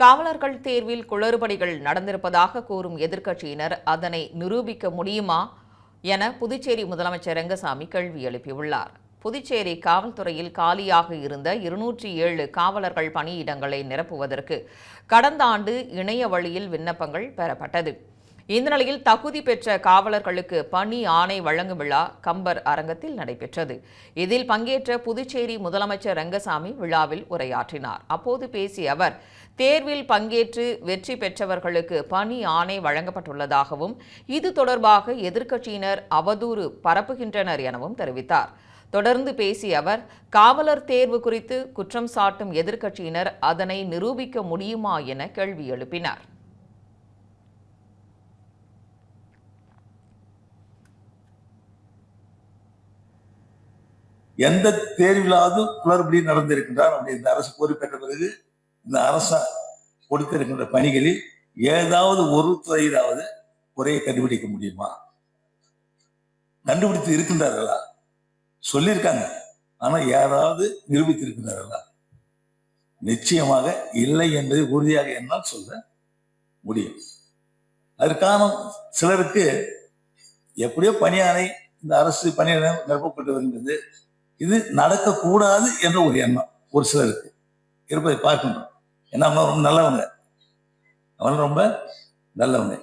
காவலர்கள் தேர்வில் குளறுபடிகள் நடந்திருப்பதாக கூறும் எதிர்க்கட்சியினர் அதனை நிரூபிக்க முடியுமா என புதுச்சேரி முதலமைச்சர் ரெங்கசாமி கேள்வி எழுப்பியுள்ளார். புதுச்சேரி காவல்துறையில் காலியாக இருந்த 207 காவலர்கள் பணியிடங்களை நிரப்புவதற்கு கடந்த ஆண்டு இணைய வழியில் விண்ணப்பங்கள் பெறப்பட்டது. இந்த நிலையில் தகுதி பெற்ற காவலர்களுக்கு பணி ஆணை வழங்கும் விழா கம்பர் அரங்கத்தில் நடைபெற்றது. இதில் பங்கேற்ற புதுச்சேரி முதலமைச்சர் ரெங்கசாமி விழாவில் உரையாற்றினார். அப்போது பேசிய அவர், தேர்வில் பங்கேற்று வெற்றி பெற்றவர்களுக்கு பணி ஆணை வழங்கப்பட்டுள்ளதாகவும் இது தொடர்பாக எதிர்க்கட்சியினர் அவதூறு பரப்புகின்றனர் எனவும் தெரிவித்தார். தொடர்ந்து பேசிய அவர், காவலர் தேர்வு குறித்து குற்றம் சாட்டும் எதிர்க்கட்சியினர் அதனை நிரூபிக்க முடியுமா என கேள்வி எழுப்பினார். எந்த தேர்விலாவது குளறுபடி நடந்திருக்கின்றார் அப்படி இந்த அரசு பொறுப்பேற்ற பிறகு இந்த அரசு கொடுத்திருக்கின்ற பணிகளில் ஏதாவது ஒரு துறையிலாவது குறையை கண்டுபிடிக்க முடியுமா? கண்டுபிடித்து இருக்கின்றார்களா? சொல்லியிருக்காங்க, ஆனா யாராவது நிரூபித்திருக்கின்றார்களா? நிச்சயமாக இல்லை என்பதை உறுதியாக என்னால் சொல்ல முடியும். அதற்கான சிலருக்கு எப்படியோ பணியானை இந்த அரசு பணியானை நிரப்பப்பட்டு வருகிறது, இது நடக்கக்கூடாது என்ற ஒரு எண்ணம் ஒரு சிலருக்கு இருப்பதை பார்க்கின்றோம். ஏன்னா அவங்க ரொம்ப நல்லவங்க, அவங்க ரொம்ப நல்லவங்க.